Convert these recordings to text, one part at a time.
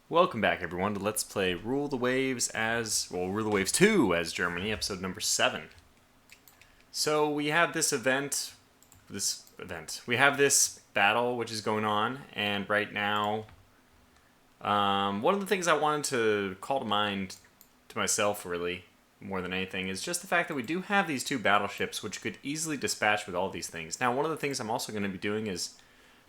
Welcome back, everyone, to Let's Play Rule the Waves as... well, Rule the Waves 2 as Germany, episode number 7. So, we have this event... We have this battle which is going on, and right now... one of the things I wanted to call to mind to myself, really, more than anything, is just the fact that we do have these two battleships which could easily dispatch with all these things. Now, one of the things I'm also going to be doing is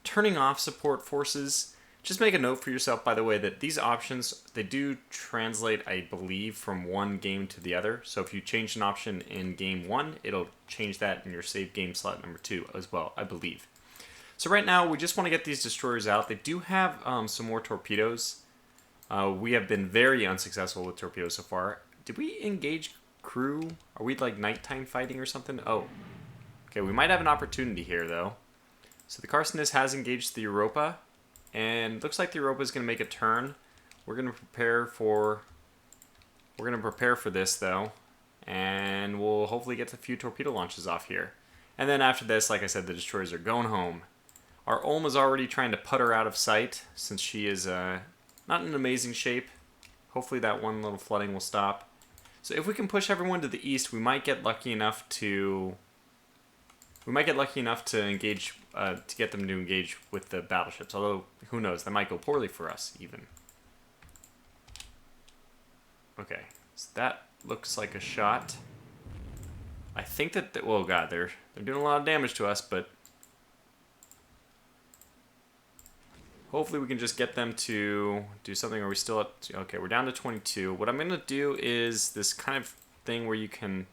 turning off support forces. Just make a note for yourself, by the way, that these options, they do translate, I believe, from one game to the other. So if you change an option in game 1, it'll change that in your save game slot number 2 as well, I believe. So right now, we just want to get these destroyers out. They do have some more torpedoes. We have been very unsuccessful with torpedoes so far. Did we engage crew? Are we like nighttime fighting or something? Oh. Okay, we might have an opportunity here, though. So the Carcinus has engaged the Europa. And looks like the Europa is going to make a turn. We're going to prepare for this, though. And we'll hopefully get a few torpedo launches off here. And then after this, like I said, the destroyers are going home. Our Ulm is already trying to put her out of sight, since she is not in amazing shape. Hopefully that one little flooding will stop. So if we can push everyone to the east, we might get lucky enough to... engage, to get them to engage with the battleships. Although, who knows, that might go poorly for us, even. Okay, so that looks like a shot. I think that, oh god, they're doing a lot of damage to us, but hopefully we can just get them to do something. Are we still at, okay, we're down to 22. What I'm going to do is this kind of thing where you can,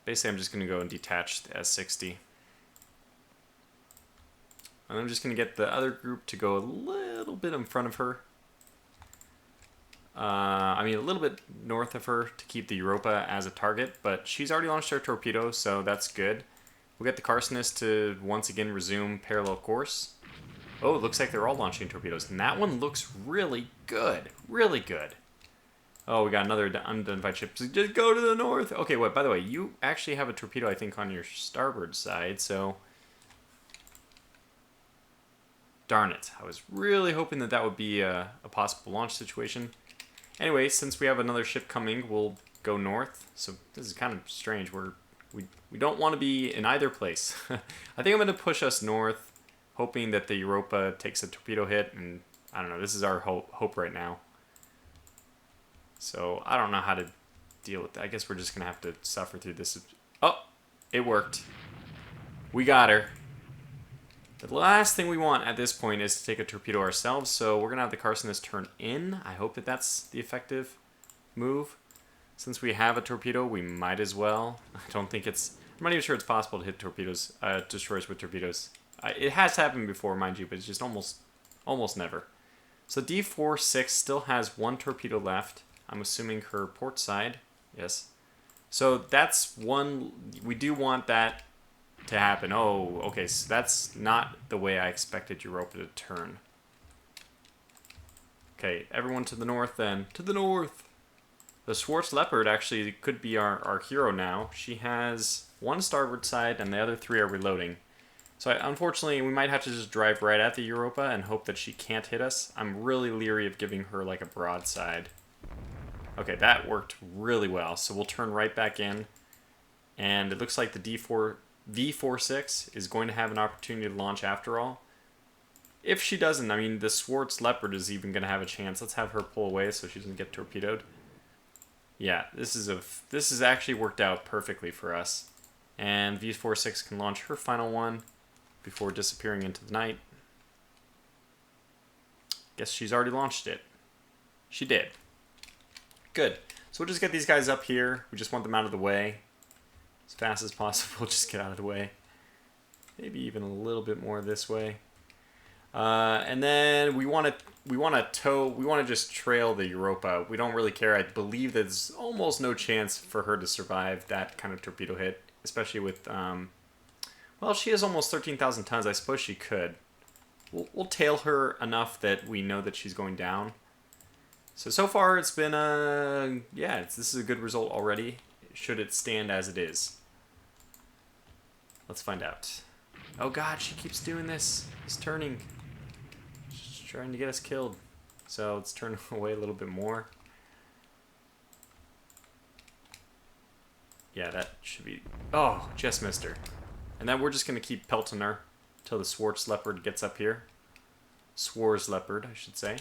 basically I'm just going to go and detach the S-60. And I'm just going to get the other group to go a little bit in front of her. I mean, a little bit north of her to keep the Europa as a target, but she's already launched her torpedo, so that's good. We'll get the Carcinus to once again resume parallel course. Oh, it looks like they're all launching torpedoes, and that one looks really good. Really good. Oh, we got another unidentified ship. So just go to the north. Okay, what? By the way, you actually have a torpedo, I think, on your starboard side, so... darn it. I was really hoping that that would be a possible launch situation. Anyway, since we have another ship coming, we'll go north. So this is kind of strange. We don't want to be in either place. I think I'm going to push us north, hoping that the Europa takes a torpedo hit, and I don't know. This is our hope right now. So I don't know how to deal with that. I guess we're just going to have to suffer through this. Oh, it worked. We got her. The last thing we want at this point is to take a torpedo ourselves, so we're going to have the Carcinus turn in. I hope that that's the effective move. Since we have a torpedo, we might as well. I don't think it's... I'm not even sure it's possible to hit torpedoes, destroyers with torpedoes. It has happened before, mind you, but it's just almost never. So D46 still has one torpedo left. I'm assuming her port side. Yes. So that's one... we do want that to happen. Oh, okay, so that's not the way I expected Europa to turn. Okay, everyone to the north then. To the north! The Schwarz Leopard actually could be our hero now. She has one starboard side and the other three are reloading. So unfortunately, we might have to just drive right at the Europa and hope that she can't hit us. I'm really leery of giving her like a broadside. Okay, that worked really well. So we'll turn right back in. And it looks like the V46 is going to have an opportunity to launch after all. If she doesn't, I mean, the Schwarz Leopard is even going to have a chance. Let's have her pull away so she doesn't get torpedoed. Yeah, this is actually worked out perfectly for us. And V46 can launch her final one before disappearing into the night. Guess she's already launched it. She did. Good. So we'll just get these guys up here. We just want them out of the way. As fast as possible, just get out of the way. Maybe even a little bit more this way. And then we want to just trail the Europa. We don't really care. I believe there's almost no chance for her to survive that kind of torpedo hit, especially with, well, she has almost 13,000 tons. I suppose she could. We'll tail her enough that we know that she's going down. So far it's been this is a good result already, should it stand as it is. Let's find out. Oh god, she keeps doing this. It's turning. trying to get us killed. So let's turn away a little bit more. Yeah, that should be... Oh, just missed her. And then we're just going to keep pelting her until the Swartz Leopard gets up here. Swartz Leopard, I should say.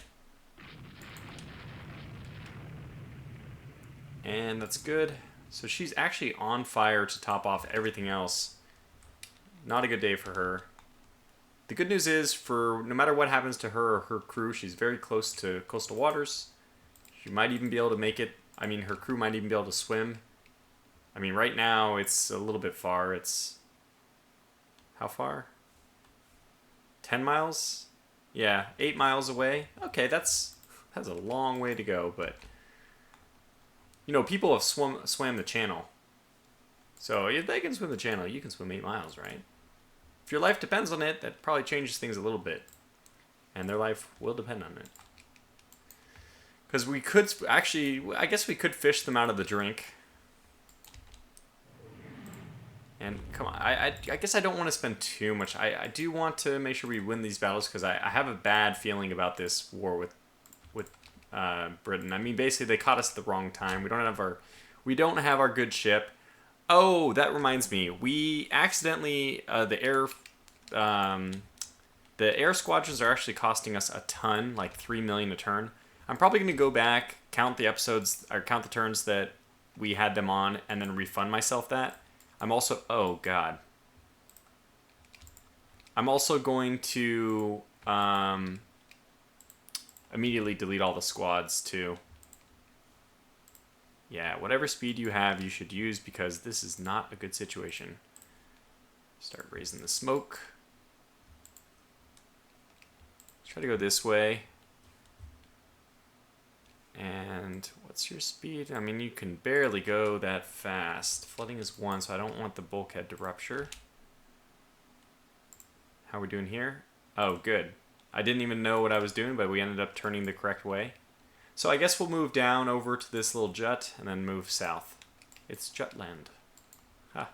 And that's good. So she's actually on fire to top off everything else. Not a good day for her. The good news is, for no matter what happens to her or her crew, she's very close to coastal waters. She might even be able to make it. I mean, her crew might even be able to swim. I mean, right now it's a little bit far. It's... How far? 10 miles? Yeah, 8 miles away. Okay, that's a long way to go, but... You know, people have swam the channel. So if they can swim the channel, you can swim 8 miles, right? If your life depends on it, that probably changes things a little bit. And their life will depend on it. Because we could... Actually, I guess we could fish them out of the drink. And come on, I guess I don't want to spend too much. I do want to make sure we win these battles because I have a bad feeling about this war with Britain. I mean, basically they caught us at the wrong time. We don't have our good ship. Oh, that reminds me. We accidentally the air squadrons are actually costing us a ton, like 3 million a turn. I'm probably going to go back, count the episodes or count the turns that we had them on, and then refund myself that. I'm also... Oh, God. I'm also going to immediately delete all the squads, too. Yeah, whatever speed you have, you should use, because this is not a good situation. Start raising the smoke. Try to go this way. And what's your speed? I mean, you can barely go that fast. Flooding is 1, so I don't want the bulkhead to rupture. How are we doing here? Oh, good. I didn't even know what I was doing, but we ended up turning the correct way. So I guess we'll move down over to this little jut and then move south. It's Jutland. Ha.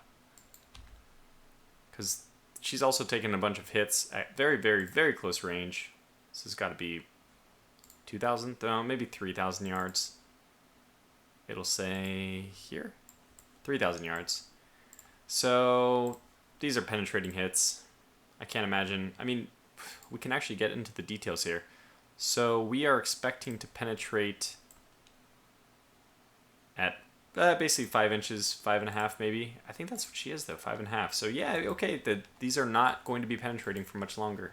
Because she's also taken a bunch of hits at very, very, very close range. This has got to be 2,000, maybe 3,000 yards. It'll say here, 3,000 yards. So these are penetrating hits. I can't imagine. I mean, we can actually get into the details here. So we are expecting to penetrate at basically 5 inches, 5.5 maybe. I think that's what she is though, 5.5. So yeah, okay, these are not going to be penetrating for much longer.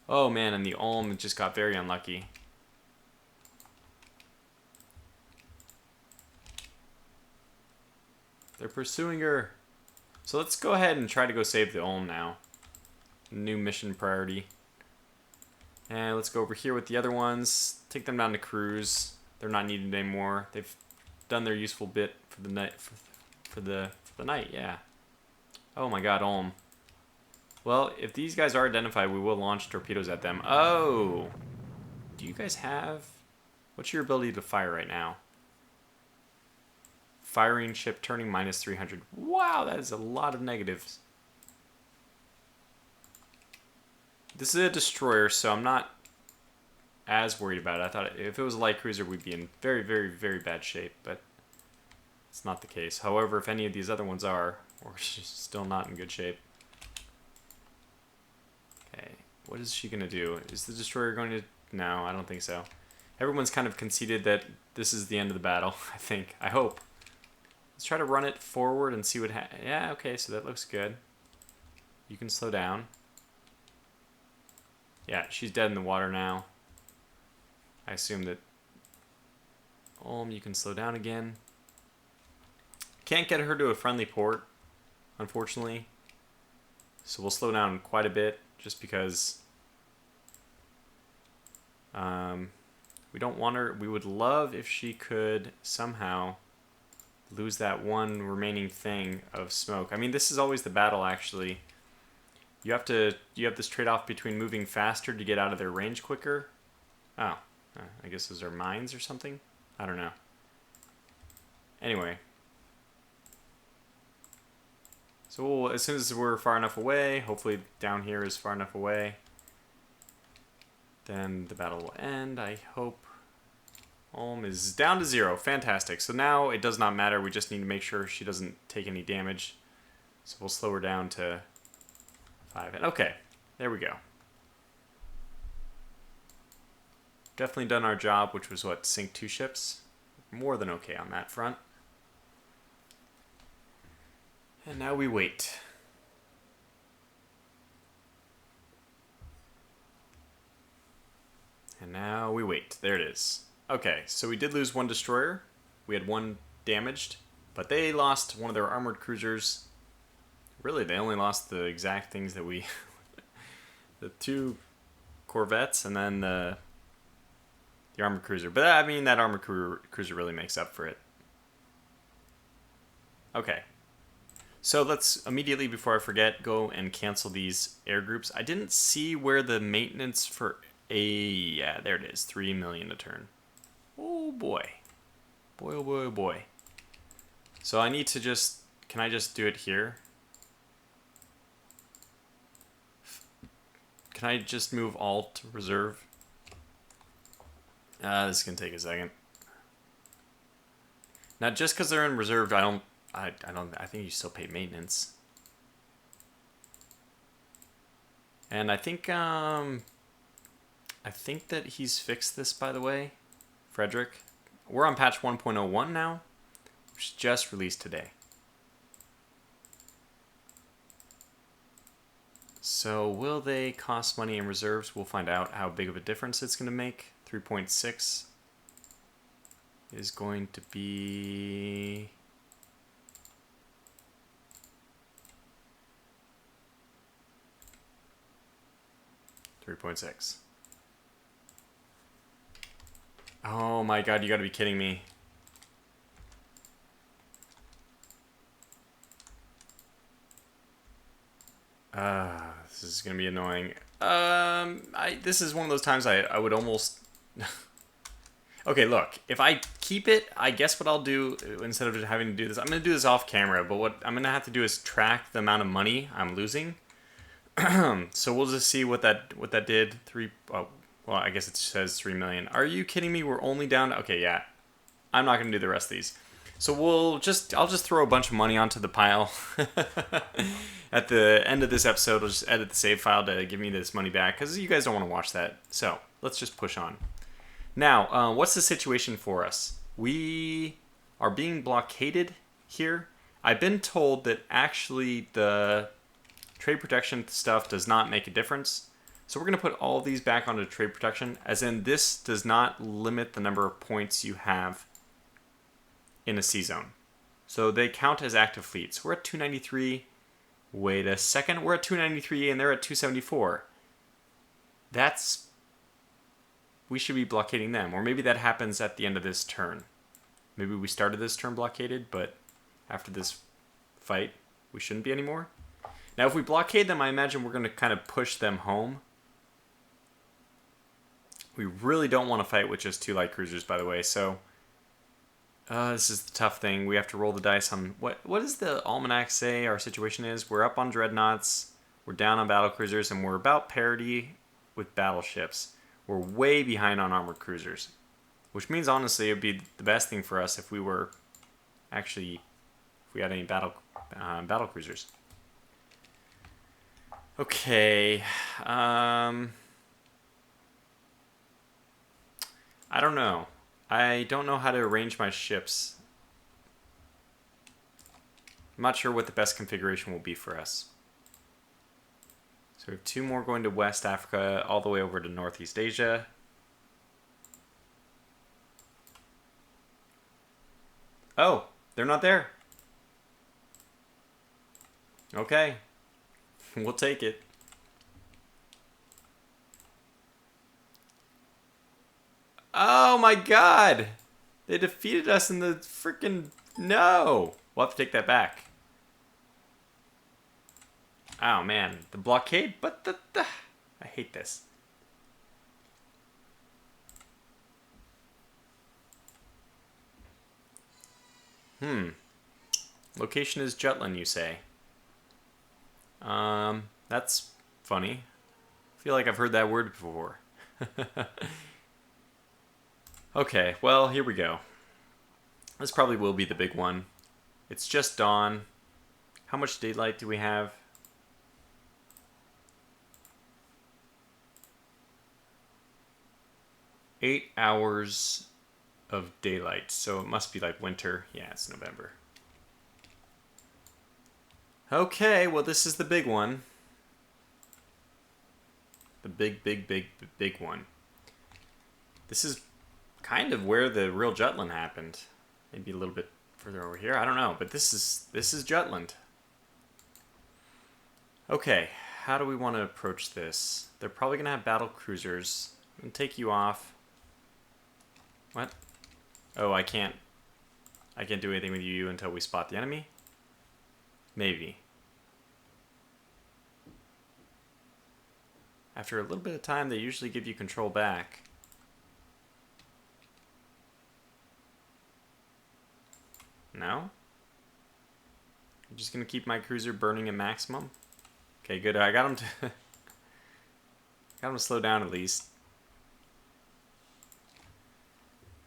Oh man, and the Ulm just got very unlucky. They're pursuing her. So let's go ahead and try to go save the Ulm now. New mission priority. And let's go over here with the other ones. Take them down to cruise. They're not needed anymore. They've done their useful bit for the night. For the night, yeah. Oh my God, Ulm. Well, if these guys are identified, we will launch torpedoes at them. Oh! Do you guys have... What's your ability to fire right now? Firing ship turning minus 300. Wow, that is a lot of negatives. This is a destroyer, so I'm not as worried about it. I thought if it was a light cruiser, we'd be in very, very, very bad shape, but it's not the case. However, if any of these other ones are, we're still not in good shape. Okay, what is she going to do? Is the destroyer going to... No, I don't think so. Everyone's kind of conceded that this is the end of the battle, I think. I hope. Let's try to run it forward and see what happens. Yeah, okay, so that looks good. You can slow down. Yeah, she's dead in the water now. I assume that... you can slow down again. Can't get her to a friendly port, unfortunately. So we'll slow down quite a bit, just because... we don't want her... We would love if she could somehow lose that one remaining thing of smoke. I mean, this is always the battle, actually. You have this trade-off between moving faster to get out of their range quicker. Oh, I guess those are mines or something? I don't know. Anyway. So as soon as we're far enough away, hopefully down here is far enough away, then the battle will end. I hope. Ulm is down to 0. Fantastic. So now it does not matter. We just need to make sure she doesn't take any damage. So we'll slow her down to 5. And okay, there we go. Definitely done our job, which was what? Sink 2 ships? More than okay on that front. And now we wait. And now we wait. There it is. Okay, so we did lose 1 destroyer. We had 1 damaged, but they lost one of their armored cruisers. Really, they only lost the exact things that we... the 2 corvettes and then the armored cruiser. But I mean, that armored cruiser really makes up for it. Okay. So let's immediately, before I forget, go and cancel these air groups. I didn't see where the maintenance for yeah, there it is. 3 million a turn. Oh boy. Boy, oh boy, oh boy. So I need to just, can I just do it here? Can I just move all to reserve? This is gonna take a second. Now, just because they're in reserve, I think you still pay maintenance. And I think that he's fixed this, by the way, Frederick. We're on patch 1.01 now, which is just released today. So will they cost money in reserves? We'll find out how big of a difference it's going to make. 3.6 is going to be... $3.6. Oh my god, you gotta be kidding me. This is gonna be annoying. This is one of those times I would almost... Okay, look, if I keep it, I guess what I'll do, instead of having to do this, I'm gonna do this off camera, but what I'm gonna have to do is track the amount of money I'm losing. So we'll just see what that did. Well, I guess it says 3 million. Are you kidding me? We're only down. Okay, yeah. I'm not gonna do the rest of these. So I'll just throw a bunch of money onto the pile. At the end of this episode, I'll just edit the save file to give me this money back because you guys don't want to watch that. So let's just push on. Now, what's the situation for us? We are being blockaded here. I've been told that actually the trade protection stuff does not make a difference. So we're going to put all of these back onto trade protection, as in this does not limit the number of points you have in a sea zone. So they count as active fleets. We're at 293. Wait a second. We're at 293 and they're at 274. We should be blockading them. Or maybe that happens at the end of this turn. Maybe we started this turn blockaded, but after this fight, we shouldn't be anymore. Now, if we blockade them, I imagine we're going to kind of push them home. We really don't want to fight with just 2 light cruisers, by the way, so... this is the tough thing. We have to roll the dice on... What does the almanac say our situation is? We're up on dreadnoughts, we're down on battlecruisers, and we're about parity with battleships. We're way behind on armored cruisers. Which means, honestly, it would be the best thing for us if we were... Actually, if we had any battlecruisers. Okay, I don't know. I don't know how to arrange my ships. I'm not sure what the best configuration will be for us. So we have 2 more going to West Africa, all the way over to Northeast Asia. Oh, they're not there. Okay. We'll take it. Oh my god! They defeated us in the freaking... No! We'll have to take that back. Oh man, the blockade, but I hate this. Location is Jutland, you say? That's funny. I feel like I've heard that word before. Okay, well, here we go. This probably will be the big one. It's just dawn. How much daylight do we have? 8 hours of daylight, so it must be like winter. Yeah, it's November. Okay, well, this is the big one. The big one. This is kind of where the real Jutland happened. Maybe a little bit further over here. I don't know, but this is Jutland. Okay, how do we want to approach this? They're probably gonna have battle cruisers. I'm gonna take you off. What? Oh, I can't do anything with you until we spot the enemy? Maybe. After a little bit of time, they usually give you control back. No? I'm just gonna keep my cruiser burning at maximum? Okay, good. I got him to got him to slow down at least.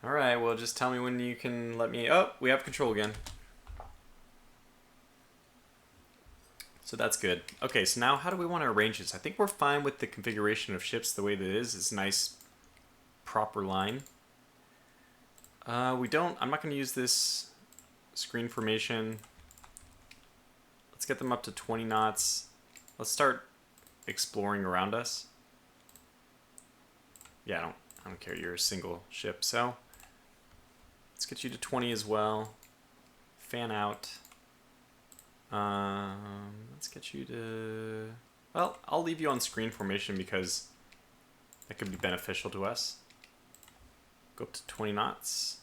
Alright, well, just tell me when you can let me... Oh, we have control again. So that's good. Okay, so now how do we want to arrange this? I think we're fine with the configuration of ships the way that it is. It's a nice, proper line. I'm not going to use this screen formation. Let's get them up to 20 knots. Let's start exploring around us. Yeah, I don't care. You're a single ship, so let's get you to 20 as well. Fan out. Let's get you to... Well, I'll leave you on screen formation because that could be beneficial to us. Go up to 20 knots.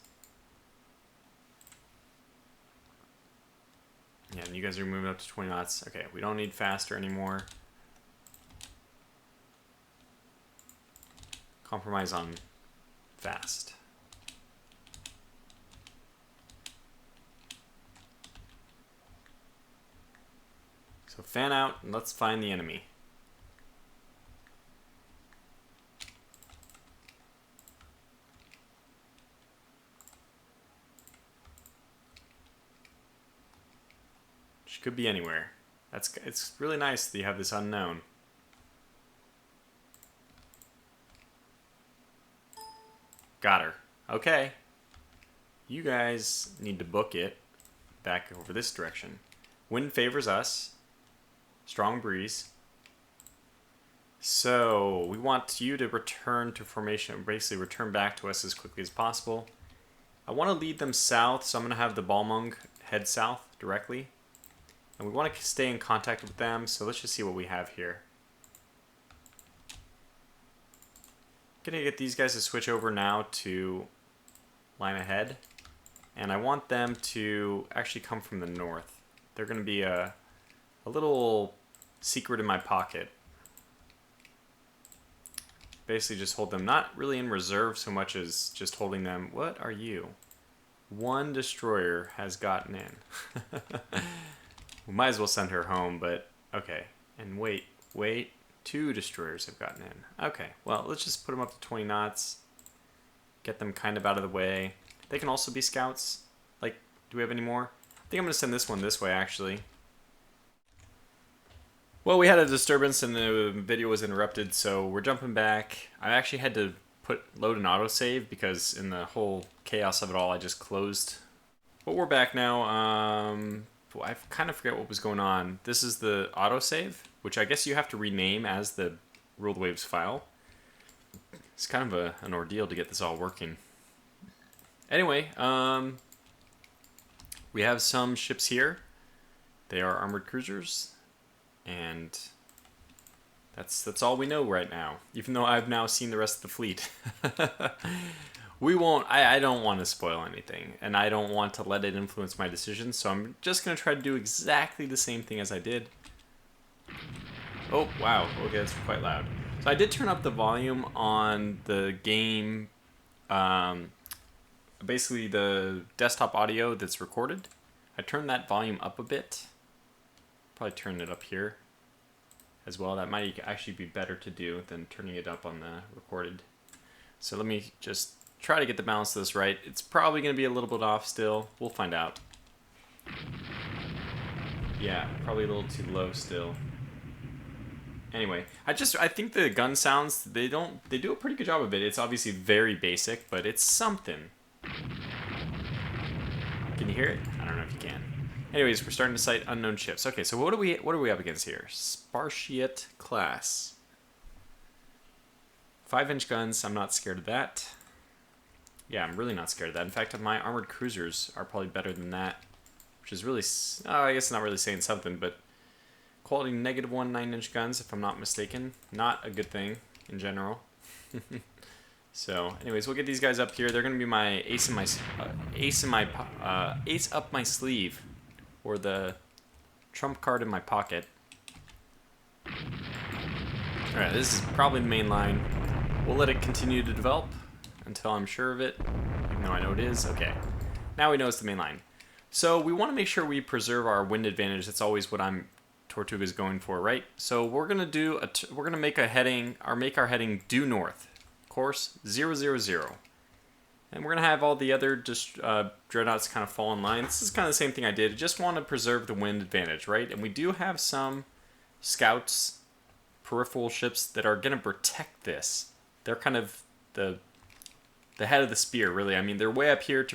Yeah, and you guys are moving up to 20 knots. Okay, we don't need faster anymore. Compromise on fast. So fan out and let's find the enemy. She could be anywhere. It's really nice that you have this unknown. Got her. Okay. You guys need to book it back over this direction. Wind favors us. Strong breeze. So we want you to return to formation, basically return back to us as quickly as possible. I want to lead them south, so I'm going to have the Balmung head south directly. And we want to stay in contact with them, so let's just see what we have here. Gonna get these guys to switch over now to line ahead. And I want them to actually come from the north. They're going to be a little secret in my pocket. Basically just hold them not really in reserve so much as just holding them. What are you? One destroyer has gotten in. We might as well send her home, but okay. And wait. 2 destroyers have gotten in. Okay, well, let's just put them up to 20 knots. Get them kind of out of the way. They can also be scouts. Like, do we have any more? I think I'm going to send this one this way, actually. Well, we had a disturbance and the video was interrupted, so we're jumping back. I actually had to load an autosave because in the whole chaos of it all, I just closed. But we're back now. I kind of forget what was going on. This is the autosave, which I guess you have to rename as the Rule the Waves file. It's kind of an ordeal to get this all working. Anyway, we have some ships here. They are armored cruisers, and that's all we know right now. Even though I've now seen the rest of the fleet. We won't, I don't want to spoil anything, and I don't want to let it influence my decisions, so I'm just going to try to do exactly the same thing as I did. Oh, wow, okay, that's quite loud. So I did turn up the volume on the game, basically the desktop audio that's recorded. I turned that volume up a bit. Probably turn it up here as well. That might actually be better to do than turning it up on the recorded. So let me just try to get the balance of this right. It's probably going to be a little bit off still. We'll find out. Yeah, probably a little too low still. Anyway, I think the gun sounds, they do a pretty good job of it. It's obviously very basic, but it's something. Can you hear it? I don't know if you can. Anyways, we're starting to sight unknown ships. Okay, so what are we up against here? Spartiate class. 5-inch guns, I'm not scared of that. Yeah, I'm really not scared of that. In fact, my armored cruisers are probably better than that, which is really, I guess not really saying something, but quality -1 9-inch guns, if I'm not mistaken. Not a good thing in general. So, anyways, we'll get these guys up here. They're going to be my ace up my sleeve, or the trump card in my pocket. All right, this is probably the main line. We'll let it continue to develop until I'm sure of it, even though I know it is. Okay, now we know it's the main line. So we want to make sure we preserve our wind advantage. That's always what Tortuga's going for, right? So we're gonna do we're gonna make our heading due north, course 000, and we're gonna have all the other dreadnoughts kind of fall in line. This is kind of the same thing I did. I just want to preserve the wind advantage, right? And we do have some scouts, peripheral ships that are gonna protect this. They're kind of the head of the spear, really. I mean, they're way up here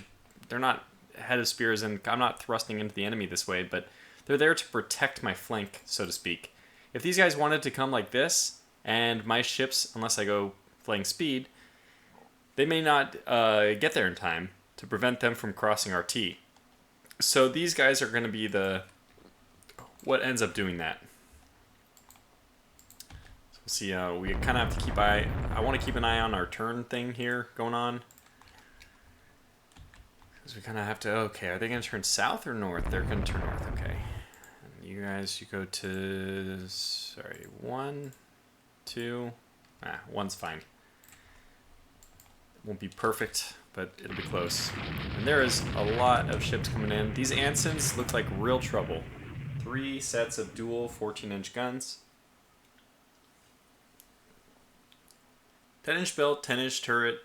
they're not head of spears, and I'm not thrusting into the enemy this way, but they're there to protect my flank, so to speak. If these guys wanted to come like this, and my ships, unless I go flying speed, they may not get there in time to prevent them from crossing RT. So these guys are going to be what ends up doing that. So we'll see. We kind of have to I want to keep an eye on our turn thing here going on. Because we kind of have to, okay, are they going to turn south or north? They're going to turn north, okay. And you guys, you go to, sorry, 1, 2, one's fine. It won't be perfect, but it'll be close. And there is a lot of ships coming in. These Ansons look like real trouble. 3 sets of dual 14-inch guns. 10-inch built, 10-inch turret.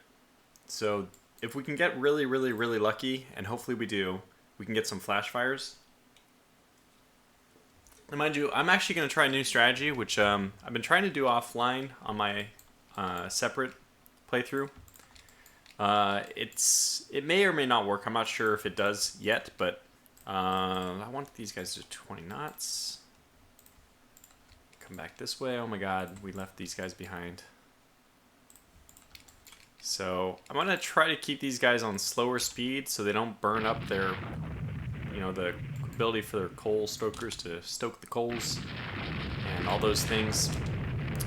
So if we can get really, really, really lucky, and hopefully we do, we can get some flash fires. And mind you, I'm actually going to try a new strategy, which I've been trying to do offline on my separate playthrough. It may or may not work. I'm not sure if it does yet, but I want these guys to 20 knots. Come back this way. Oh my god, we left these guys behind. So I'm going to try to keep these guys on slower speed so they don't burn up their, the ability for their coal stokers to stoke the coals and all those things.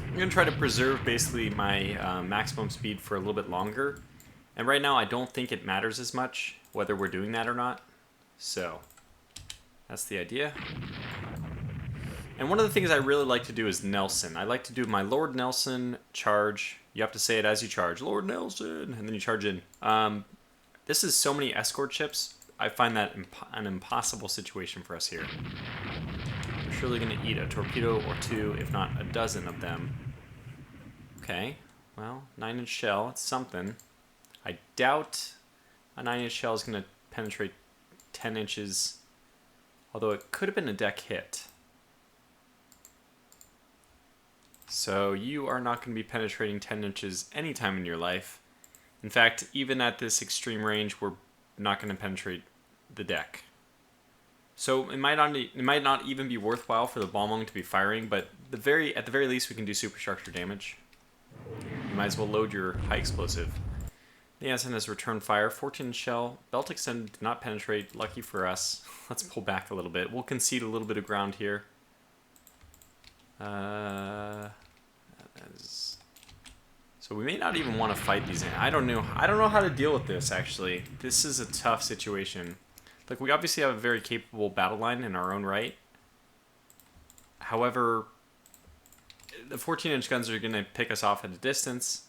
I'm going to try to preserve basically my maximum speed for a little bit longer. And right now I don't think it matters as much whether we're doing that or not. So that's the idea. And one of the things I really like to do is Nelson. I like to do my Lord Nelson charge. You have to say it as you charge. Lord Nelson! And then you charge in. This is so many escort ships. I find that an impossible situation for us here. We're surely going to eat a torpedo or 2, if not a dozen of them. Okay. Well, 9-inch shell. It's something. I doubt a 9-inch shell is going to penetrate 10 inches. Although it could have been a deck hit. So you are not going to be penetrating 10 inches anytime in your life. In fact, even at this extreme range, we're not going to penetrate the deck. So it might not even be worthwhile for the bombing to be firing, but at the very least we can do superstructure damage. You might as well load your high explosive. The Anson has returned fire. 14 shell. Belt extended did not penetrate. Lucky for us. Let's pull back a little bit. We'll concede a little bit of ground here. So we may not even want to fight these. I don't know how to deal with this, actually. This is a tough situation. Like, we obviously have a very capable battle line in our own right. However, the 14-inch guns are going to pick us off at a distance.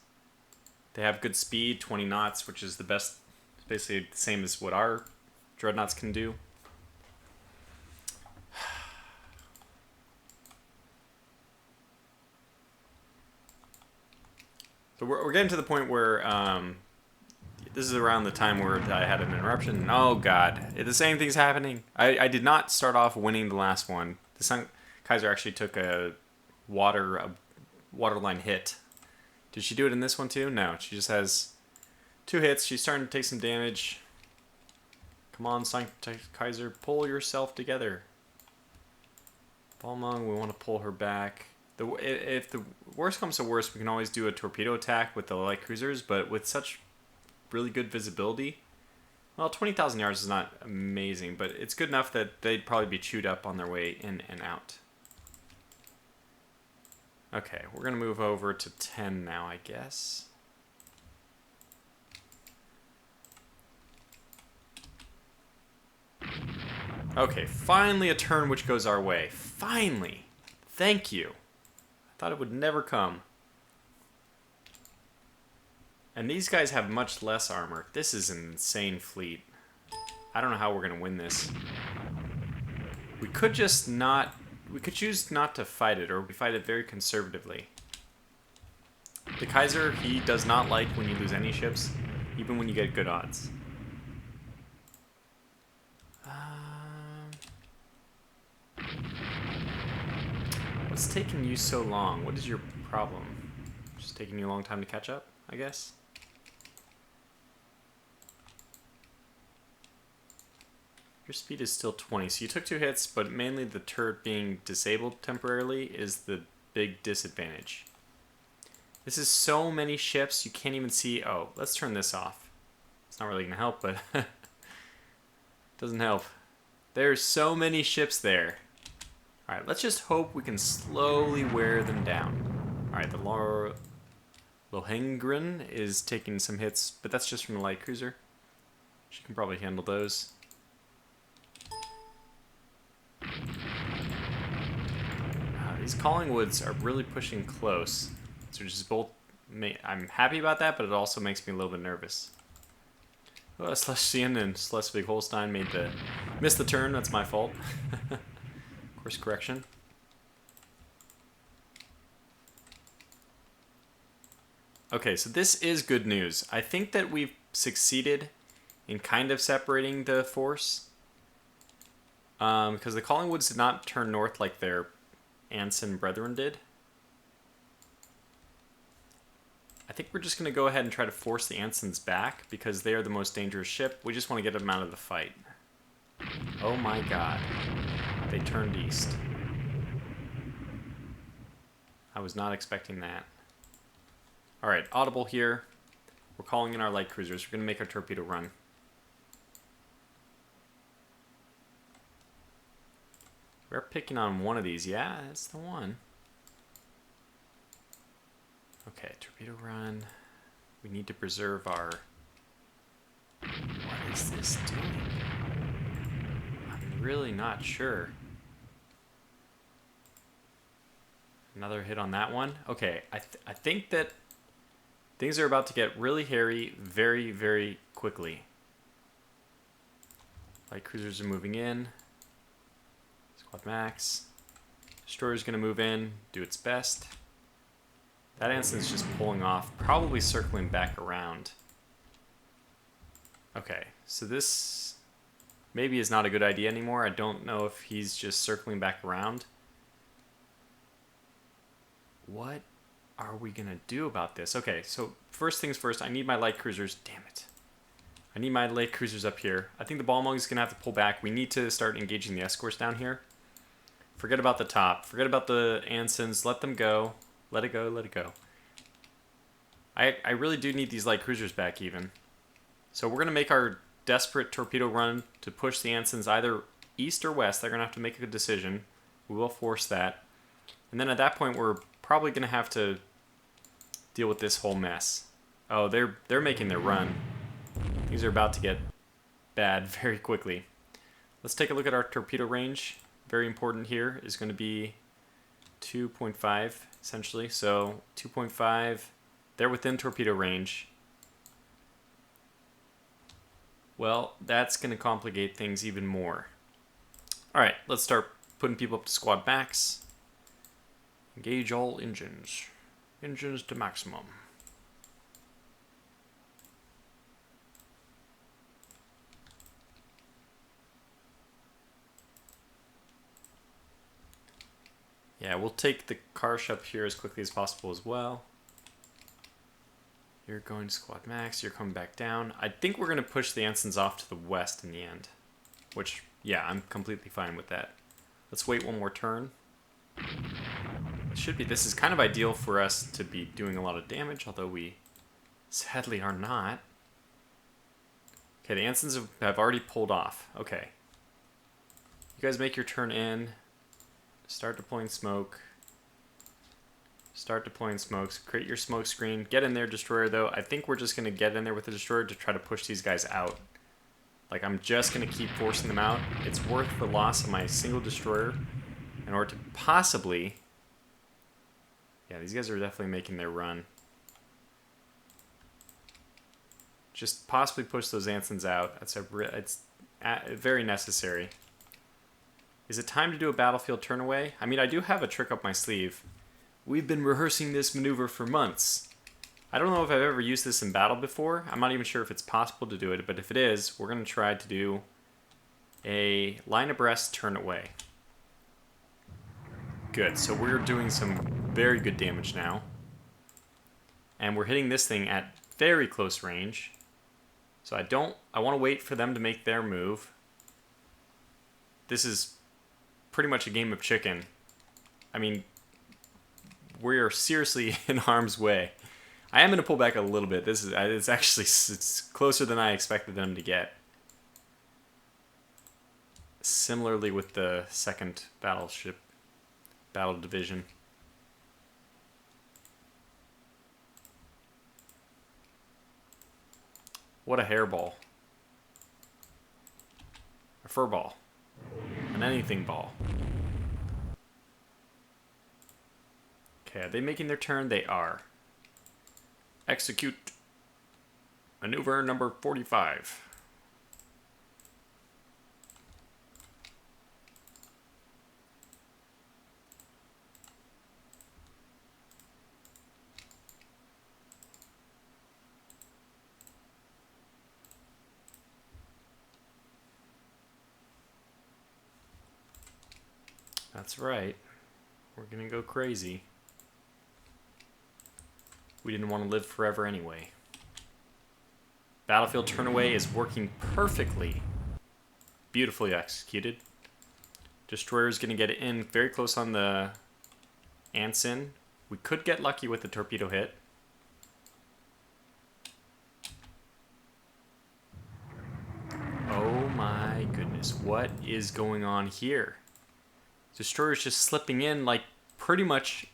They have good speed, 20 knots, which is the best, basically the same as what our dreadnoughts can do. But we're getting to the point where this is around the time where I had an interruption. Oh god, the same thing's happening. I did not start off winning the last one. The Sun Kaiser actually took a waterline hit. Did she do it in this one too? No, she just has 2 hits. She's starting to take some damage. Come on, Sun Kaiser, pull yourself together. Balmung, we want to pull her back. If the worst comes to worst, we can always do a torpedo attack with the light cruisers, but with such really good visibility, well, 20,000 yards is not amazing, but it's good enough that they'd probably be chewed up on their way in and out. Okay, we're going to move over to 10 now, I guess. Okay, finally a turn which goes our way. Finally! Thank you. I thought it would never come. And these guys have much less armor. This is an insane fleet. I don't know how we're going to win this. We could just not... We could choose not to fight it, or we fight it very conservatively. The Kaiser, he does not like when you lose any ships, even when you get good odds. What's taking you so long? What is your problem? Just taking you a long time to catch up, I guess? Your speed is still 20, so you took 2 hits, but mainly the turret being disabled temporarily is the big disadvantage. This is so many ships, you can't even see... Oh, let's turn this off. It's not really going to help, but... doesn't help. There's so many ships there. Alright, let's just hope we can slowly wear them down. Alright, the Lohengrin is taking some hits, but that's just from the light cruiser. She can probably handle those. These Collingwoods are really pushing close. So just both... I'm happy about that, but it also makes me a little bit nervous. Oh, Schlesien and Schleswig-Holstein missed the turn. That's my fault. Course correction. Okay, so this is good news. I think that we've succeeded in kind of separating the force. Because the Collingwoods did not turn north like their Anson brethren did. I think we're just going to go ahead and try to force the Ansons back because they are the most dangerous ship. We just want to get them out of the fight. Oh my god. They turned east. I was not expecting that. Alright, audible here. We're calling in our light cruisers. We're going to make our torpedo run. We're picking on one of these. Yeah, that's the one. Okay, torpedo run. We need to preserve our... What is this doing? I'm really not sure. Another hit on that one. Okay, I think that things are about to get really hairy very, very quickly. Light cruisers are moving in. Squad max. Destroyer's going to move in, do its best. That Anson's just pulling off, probably circling back around. Okay, so this maybe is not a good idea anymore. I don't know if he's just circling back around. What are we going to do about this? Okay, so first things first, I need my light cruisers. Damn it. I need my light cruisers up here. I think the Balmung is going to have to pull back. We need to start engaging the escorts down here. Forget about the top. Forget about the Ansons. Let them go. Let it go, let it go. I really do need these light cruisers back even. So we're going to make our desperate torpedo run to push the Ansons either east or west. They're going to have to make a good decision. We will force that. And then at that point, we're probably going to have to deal with this whole mess. Oh, they're making their run. Things are about to get bad very quickly. Let's take a look at our torpedo range. Very important here is going to be 2.5 essentially. So 2.5, they're within torpedo range. Well, that's going to complicate things even more. All right, let's start putting people up to squad max. Engage all engines. Engines to maximum. Yeah, we'll take the Karsh up here as quickly as possible as well. You're going to squad max. You're coming back down. I think we're going to push the ensigns off to the west in the end. Which, yeah, I'm completely fine with that. Let's wait one more turn. It should be. This is kind of ideal for us to be doing a lot of damage, although we sadly are not. Okay, the ensigns have already pulled off. Okay. You guys make your turn in. Start deploying smoke. Start deploying smokes. Create your smoke screen. Get in there, destroyer, though. I think we're just going to get in there with the destroyer to try to push these guys out. Like, I'm just going to keep forcing them out. It's worth the loss of my single destroyer in order to possibly... Yeah, these guys are definitely making their run. Just possibly push those ensigns out. It's very necessary. Is it time to do a battlefield turn away? I mean, I do have a trick up my sleeve. We've been rehearsing this maneuver for months. I don't know if I've ever used this in battle before. I'm not even sure if it's possible to do it, but if it is, we're going to try to do a line abreast turn away. Good, so we're doing some very good damage now. And we're hitting this thing at very close range. So I want to wait for them to make their move. This is pretty much a game of chicken. I mean, we are seriously in harm's way. I am going to pull back a little bit. It's actually closer than I expected them to get. Similarly with the second battle division. What a hairball. A fur ball. An anything ball. Okay, are they making their turn? They are. Execute maneuver number 45. That's right. We're gonna go crazy. We didn't want to live forever anyway. Battlefield turn away is working perfectly. Beautifully executed. Destroyer's gonna get it in very close on the Anson. We could get lucky with the torpedo hit. Oh my goodness, what is going on here? Destroyer's just slipping in like pretty much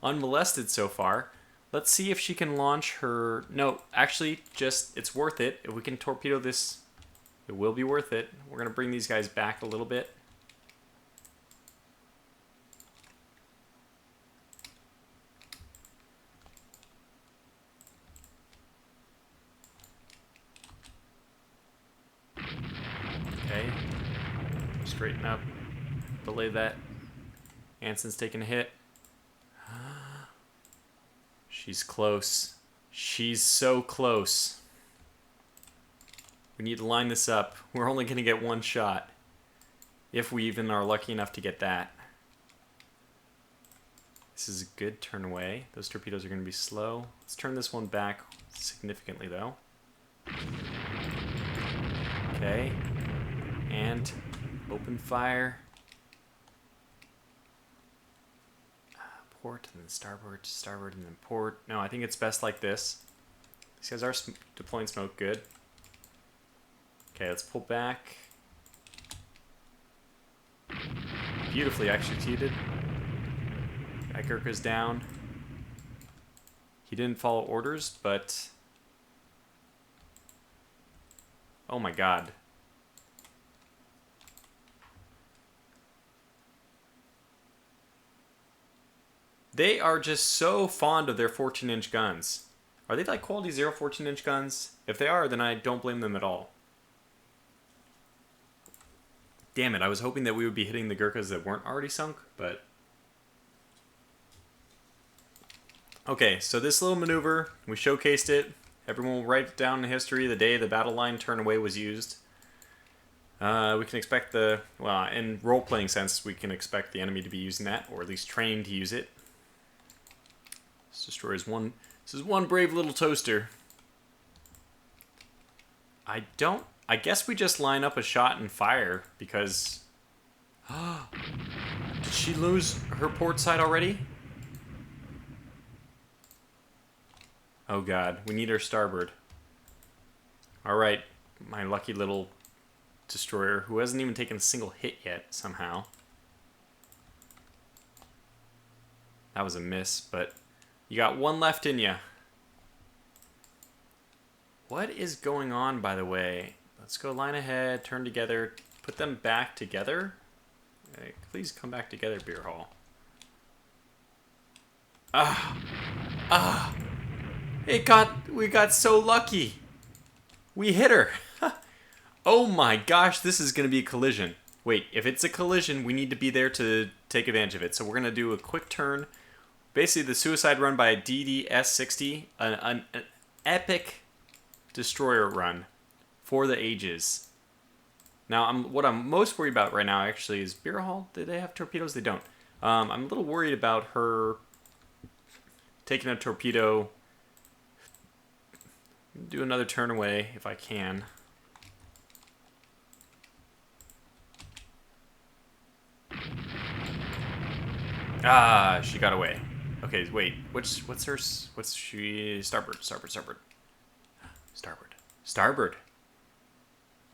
unmolested so far. Let's see if she can launch her... No, actually, just it's worth it. If we can torpedo this, it will be worth it. We're going to bring these guys back a little bit. Okay. Straighten up. Belay that. Anson's taking a hit. She's close. She's so close. We need to line this up. We're only going to get one shot. If we even are lucky enough to get that. This is a good turn away. Those torpedoes are going to be slow. Let's turn this one back significantly, though. Okay. And open fire. Port and then starboard and then port. No, I think it's best like this. These guys are deploying smoke good. Okay, let's pull back. Beautifully executed. Gurkha's down. He didn't follow orders, but... Oh my god. They are just so fond of their 14-inch guns. Are they like quality 0 14-inch guns? If they are, then I don't blame them at all. Damn it, I was hoping that we would be hitting the Gurkhas that weren't already sunk, but... Okay, so this little maneuver, we showcased it. Everyone will write down in history the day the battle line turn away was used. We can expect the, well, in role-playing sense, we can expect the enemy to be using that, or at least trained to use it. This destroyer is one, this is one brave little toaster. I guess we just line up a shot and fire, because... Did she lose her port side already? Oh god, we need her starboard. Alright, my lucky little destroyer, who hasn't even taken a single hit yet, somehow. That was a miss, but you got one left in ya. What is going on, by the way? Let's go line ahead, turn together, put them back together. Okay, please come back together, Beer Hall. We got so lucky. We hit her. Oh my gosh, this is going to be a collision. Wait, if it's a collision, we need to be there to take advantage of it. So we're going to do a quick turn. Basically, the suicide run by a DDS-60, an epic destroyer run for the ages. Now, what I'm most worried about right now, actually, is Beer Hall. Do they have torpedoes? They don't. I'm a little worried about her taking a torpedo. Do another turn away if I can. Ah, she got away. Okay, wait. What's she? Starboard.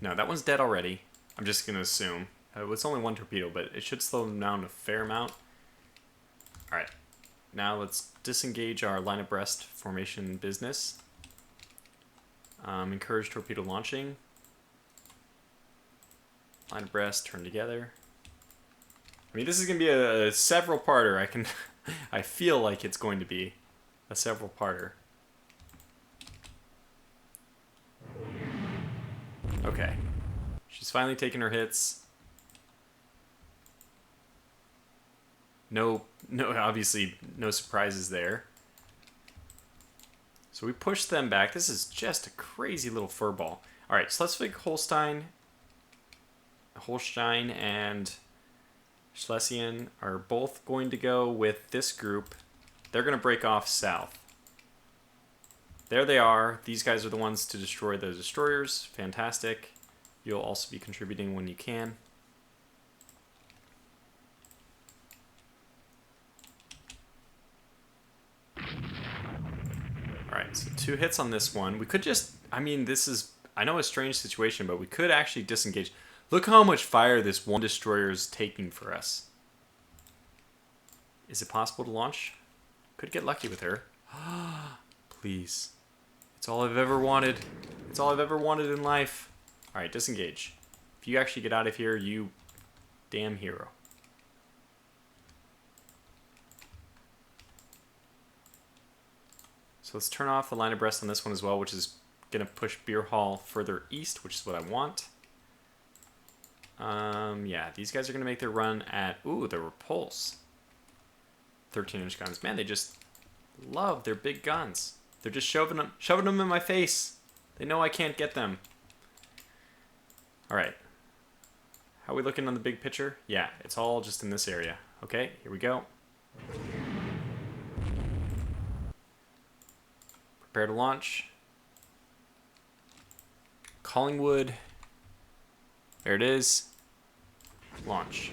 No, that one's dead already. I'm just gonna assume. It's only one torpedo, but it should slow them down a fair amount. Alright. Now let's disengage our line abreast formation business. Encourage torpedo launching. Line abreast, turn together. I mean, this is going to be a several-parter. I feel like it's going to be a several-parter. Okay. She's finally taking her hits. No, obviously, no surprises there. So we push them back. This is just a crazy little furball. All right, Schleswig-Holstein and Schlesien are both going to go with this group. They're going to break off south. There they are. These guys are the ones to destroy the destroyers. Fantastic. You'll also be contributing when you can. Alright, so 2 hits on this one. We could just, I mean, this is, I know, a strange situation, but we could actually disengage. Look how much fire this one destroyer is taking for us. Is it possible to launch? Could get lucky with her. Please. It's all I've ever wanted. It's all I've ever wanted in life. Alright, disengage. If you actually get out of here, you damn hero. So let's turn off the line abreast on this one as well, which is going to push Beer Hall further east, which is what I want. Yeah, these guys are going to make their run at, ooh, the repulse. 13-inch guns. Man, they just love their big guns. They're just shoving them in my face. They know I can't get them. All right. How are we looking on the big picture? Yeah, it's all just in this area. Okay, here we go. Prepare to launch. Collingwood. There it is. Launch.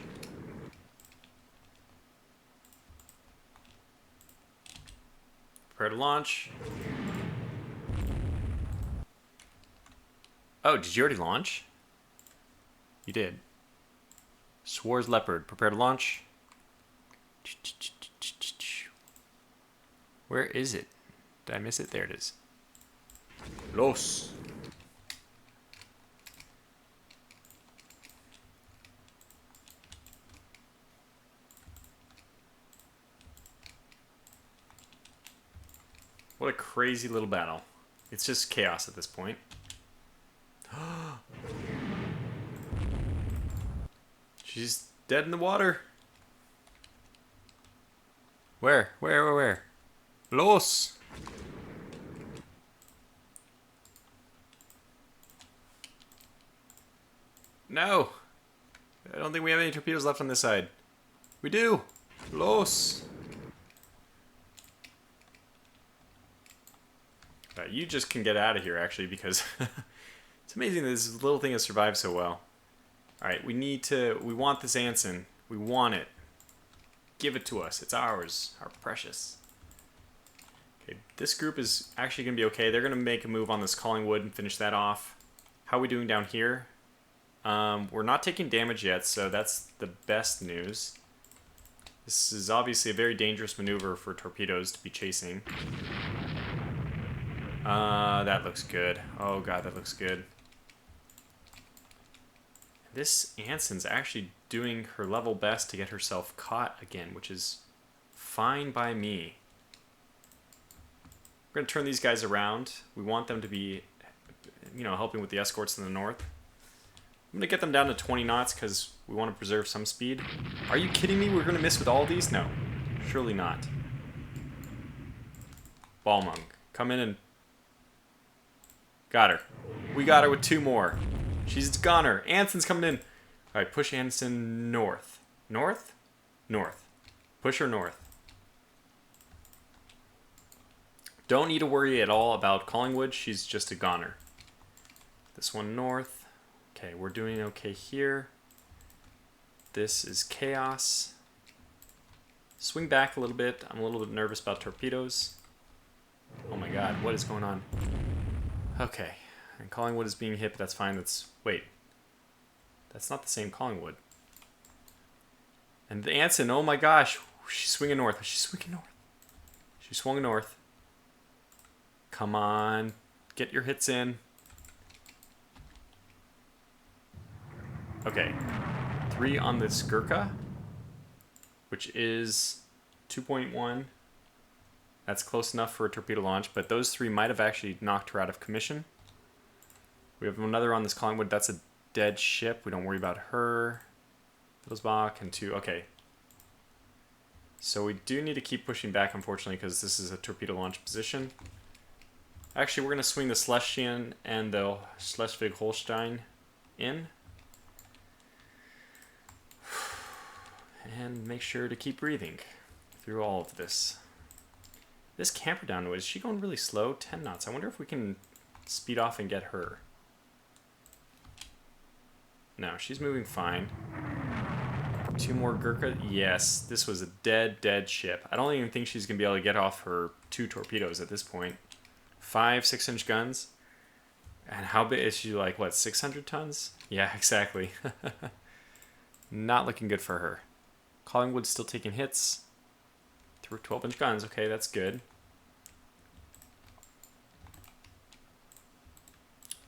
Prepare to launch. Oh, did you already launch? You did. Swords Leopard. Prepare to launch. Where is it? Did I miss it? There it is. Los. What a crazy little battle. It's just chaos at this point. She's dead in the water. Where? Los! No! I don't think we have any torpedoes left on this side. We do! Los! You just can get out of here, actually, because it's amazing that this little thing has survived so well. Alright, we want this Anson. We want it. Give it to us. It's ours. Our precious. Okay, this group is actually going to be okay. They're going to make a move on this Collingwood and finish that off. How are we doing down here? We're not taking damage yet, so that's the best news. This is obviously a very dangerous maneuver for torpedoes to be chasing. That looks good. Oh god, that looks good. This Anson's actually doing her level best to get herself caught again, which is fine by me. We're going to turn these guys around. We want them to be, you know, helping with the escorts in the north. I'm going to get them down to 20 knots because we want to preserve some speed. Are you kidding me? We're going to miss with all these? No. Surely not. Ball monk. Come in and... Got her. We got her with 2 more. She's gone her. Anson's coming in. Alright, push Anson north. North? North. Push her north. Don't need to worry at all about Collingwood. She's just a goner. This one north. Okay, we're doing okay here. This is chaos. Swing back a little bit. I'm a little bit nervous about torpedoes. Oh my god, what is going on? Okay, and Collingwood is being hit, but that's fine. Wait. That's not the same Collingwood. And the Anson, oh my gosh. She's swinging north. She's swinging north. She swung north. Come on. Get your hits in. Okay. 3 on this Gurkha, which is 2.1. That's close enough for a torpedo launch, but those 3 might have actually knocked her out of commission. We have another on this Collingwood. That's a dead ship. We don't worry about her. Bach and 2. Okay. So we do need to keep pushing back, unfortunately, because this is a torpedo launch position. Actually, we're going to swing the Schlesien and the Schleswig-Holstein in. And make sure to keep breathing through all of this. This camper down, is she going really slow? 10 knots. I wonder if we can speed off and get her. No, she's moving fine. 2 more Gurkha. Yes, this was a dead ship. I don't even think she's going to be able to get off her 2 torpedoes at this point. 5 6-inch guns. And how big is she? Like, what, 600 tons? Yeah, exactly. Not looking good for her. Collingwood's still taking hits. Through 12-inch guns. Okay, that's good.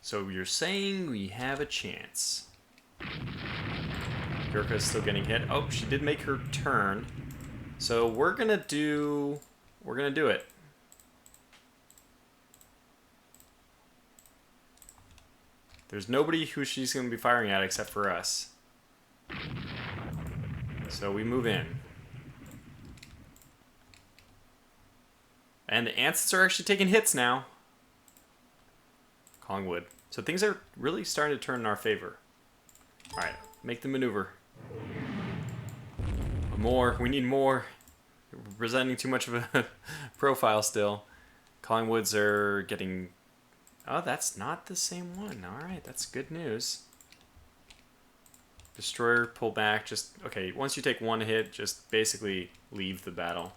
So you're saying we have a chance. Gurkha's still getting hit. Oh, she did make her turn. So we're gonna do it. There's nobody who she's gonna be firing at except for us. So we move in. And the Ansons are actually taking hits now. Collingwood. So things are really starting to turn in our favor. Alright, make the maneuver. More. We need more. We're presenting too much of a profile still. Collingwoods are getting... Oh, that's not the same one. Alright, that's good news. Destroyer, pull back. Just, okay, once you take 1 hit, just basically leave the battle.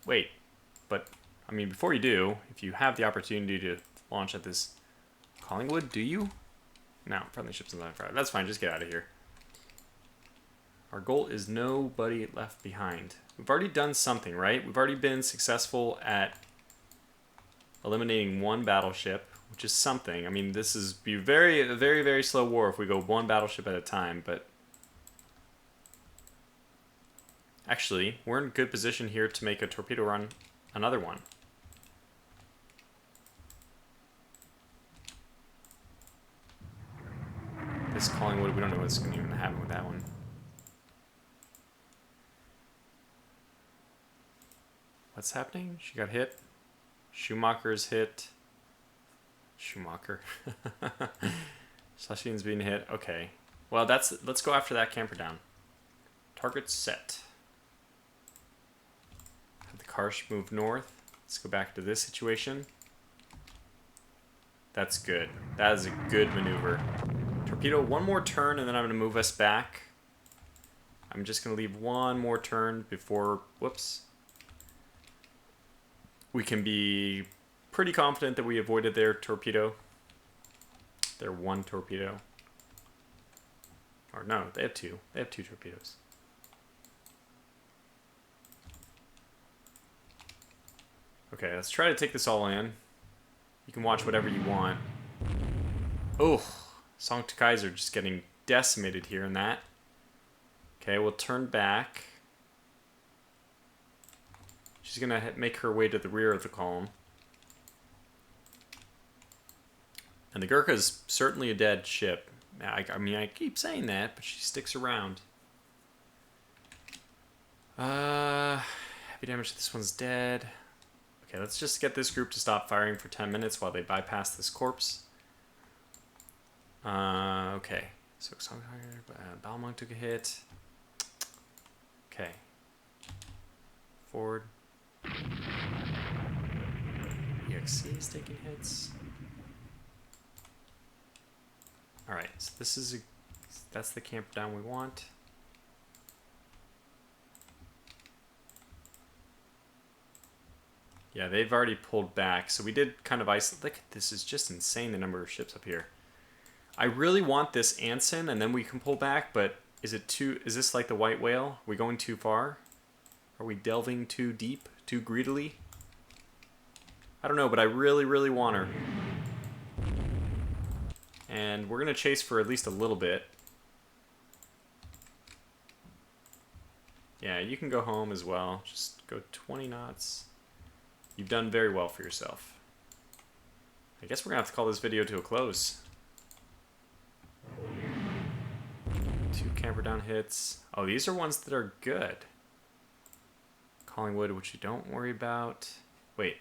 Wait, but, I mean, before you do, if you have the opportunity to launch at this Collingwood, do you? No, friendly ships in line fire. That's fine, just get out of here. Our goal is nobody left behind. We've already done something, right? We've already been successful at eliminating 1 battleship, which is something. I mean, this is a very slow war if we go 1 battleship at a time, but actually, we're in a good position here to make a torpedo run another one. This Collingwood, we don't know what's going to even happen with that one. What's happening? She got hit. Schumacher's hit. Schumacher. Sasheen's being hit. Okay. Well, let's go after that camper down. Target set. Have the Karsh move north. Let's go back to this situation. That's good. That is a good maneuver. Torpedo, one more turn, and then I'm going to move us back. I'm just going to leave one more turn before... Whoops. We can be pretty confident that we avoided their torpedo. Their one torpedo. Or no, they have two. They have two torpedoes. Okay, let's try to take this all in. You can watch whatever you want. Oh, Song to Kaiser just getting decimated here in that. Okay, we'll turn back. She's going to make her way to the rear of the column. And the Gurkha's certainly a dead ship. I mean, I keep saying that, but she sticks around. Heavy damage. This one's dead. Okay, let's just get this group to stop firing for 10 minutes while they bypass this corpse. Okay. So, Balmung took a hit. Okay. Forward. EXC is taking hits. Alright, so that's the camp down we want. Yeah, they've already pulled back, so we did kind of isolate. Look, this is just insane, the number of ships up here. I really want this Anson, and then we can pull back, but is this like the white whale? Are we going too far? Are we delving too deep, too greedily? I don't know, but I really, really want her. And we're going to chase for at least a little bit. Yeah, you can go home as well. Just go 20 knots. You've done very well for yourself. I guess we're going to have to call this video to a close. 2 camper down hits. Oh, these are ones that are good. Collingwood, which you don't worry about. Wait.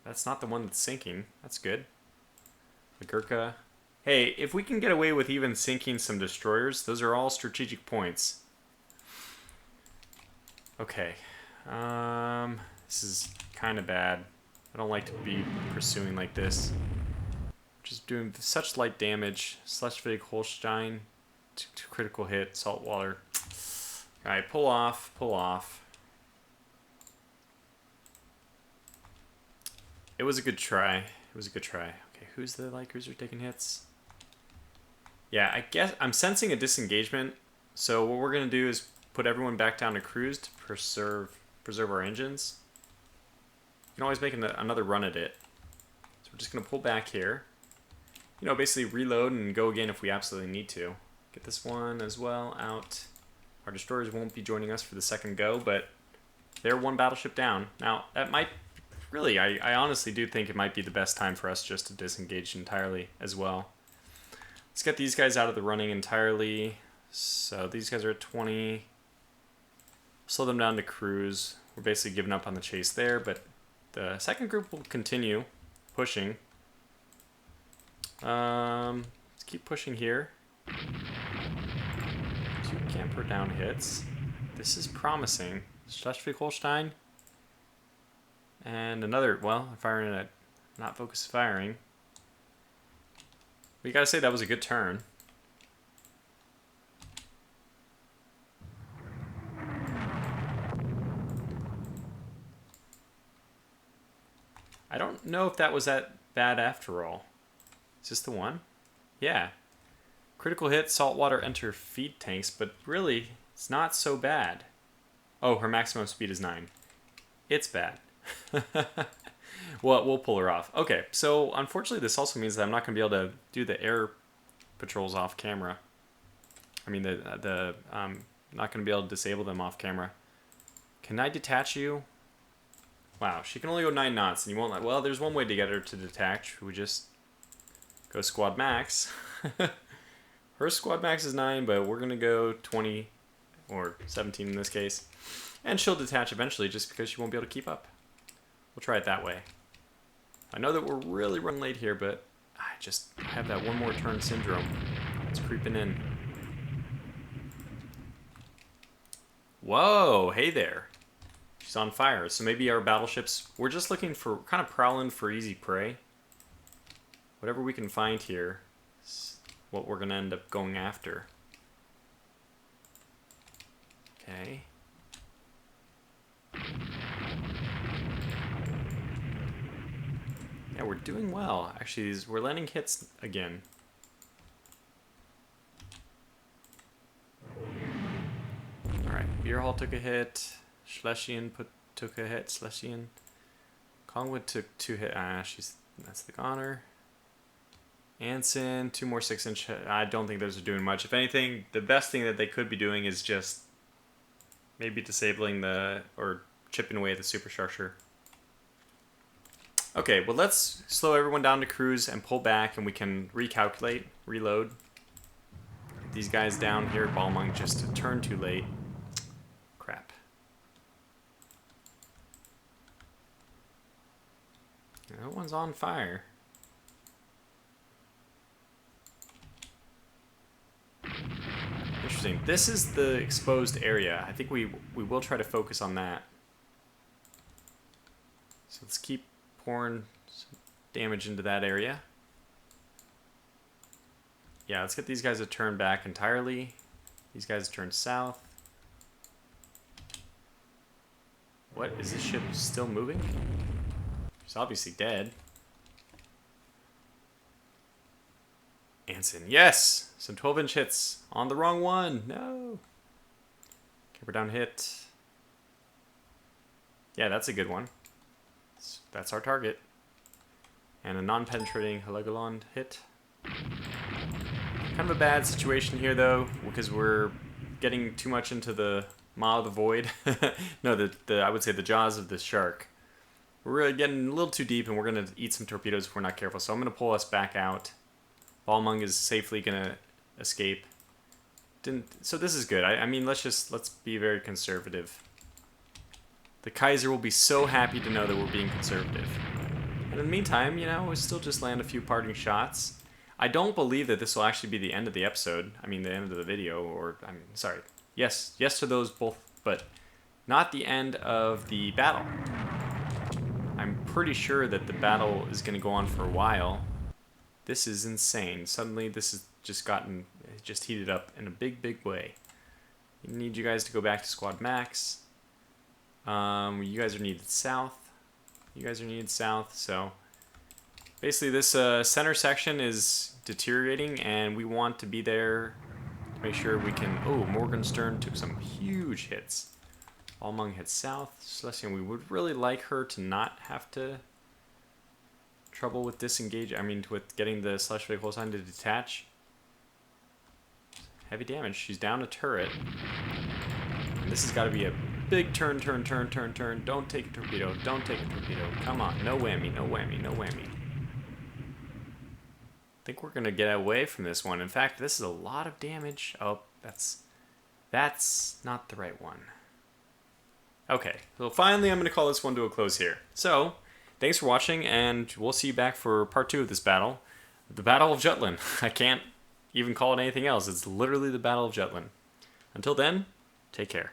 That's not the one that's sinking. That's good. The Gurkha. Hey, if we can get away with even sinking some destroyers, those are all strategic points. Okay. This is kind of bad. I don't like to be pursuing like this. Just doing such light damage. Schleswig Holstein. 2 critical hit. Saltwater. Alright, pull off. Pull off. It was a good try. It was a good try. Okay, who's the light cruiser taking hits? Yeah, I guess I'm sensing a disengagement. So what we're going to do is put everyone back down to cruise to preserve our engines. You can always make another run at it. So we're just going to pull back here. You know, basically reload and go again if we absolutely need to. Get this one as well out. Our destroyers won't be joining us for the second go, but they're one battleship down. Now, that might... Really, I honestly do think it might be the best time for us just to disengage entirely as well. Let's get these guys out of the running entirely. So these guys are at 20. Slow them down to cruise. We're basically giving up on the chase there, but the second group will continue pushing. Let's keep pushing here. 2 camper down hits. This is promising. Schleswig-Holstein. And another, well, firing at not focused firing. We gotta say that was a good turn. I don't know if that was that bad after all. Is this the one? Yeah. Critical hit, saltwater enter feed tanks, but really, it's not so bad. Oh, her maximum speed is 9. It's bad. Well, we'll pull her off. Okay, so unfortunately this also means that I'm not going to be able to do the air patrols off camera. I mean, I'm not going to be able to disable them off camera. Can I detach you? Wow, she can only go 9 knots, and you won't let... Well, there's one way to get her to detach. We just go squad max. Her squad max is 9, but we're going to go 20, or 17 in this case. And she'll detach eventually just because she won't be able to keep up. We'll try it that way. I know that we're really running late here, but I just have that one more turn syndrome. It's creeping in. Whoa, hey there. She's on fire. So maybe our battleships, we're just looking for, kind of prowling for easy prey. Whatever we can find here is what we're going to end up going after. Okay. Yeah, we're doing well. Actually, we're landing hits again. Alright, Beer Hall took a hit. Schlesien took a hit. Schlesien. Collingwood took 2 hits. That's the goner. Anson, 2 more 6-inch. I don't think those are doing much. If anything, the best thing that they could be doing is just maybe disabling or chipping away at the superstructure. Okay, well let's slow everyone down to cruise and pull back, and we can recalculate, reload. Get these guys down here. Balmung just a turn too late. Crap. That one's on fire. Interesting. This is the exposed area. I think we will try to focus on that. So let's keep pouring some damage into that area. Yeah, let's get these guys to turn back entirely. These guys turn south. What? Is this ship still moving? She's obviously dead. Anson, yes! Some 12-inch hits on the wrong one. No. Camper down hit. Yeah, that's a good one. That's our target. And a non-penetrating Heligoland hit. Kind of a bad situation here, though, because we're getting too much into the maw of the void. No, I would say the jaws of the shark. We're really getting a little too deep, and we're going to eat some torpedoes if we're not careful. So I'm going to pull us back out. Balmung is safely going to escape. So this is good. I mean, let's be very conservative. The Kaiser will be so happy to know that we're being conservative. And in the meantime, you know, we'll still just land a few parting shots. I don't believe that this will actually be the end of the episode. I mean, the end of the video, or, I'm sorry. Yes to those both, but not the end of the battle. I'm pretty sure that the battle is going to go on for a while. This is insane. Suddenly, this has just heated up in a big way. I need you guys to go back to Squad Max. You guys are needed south. So basically this center section is deteriorating, and we want to be there to make sure we can... Oh, Morgenstern took some huge hits. Balmung heads south. Schlesien, we would really like her to not have to trouble with with getting the Schleswig-Holstein to detach. Heavy damage. She's down a turret. And this has got to be a big turn. Don't take a torpedo. Come on. No whammy. I think we're going to get away from this one. In fact, this is a lot of damage. Oh, that's not the right one. Okay, so finally I'm going to call this one to a close here. So, thanks for watching, and we'll see you back for part 2 of this battle. The Battle of Jutland. I can't even call it anything else. It's literally the Battle of Jutland. Until then, take care.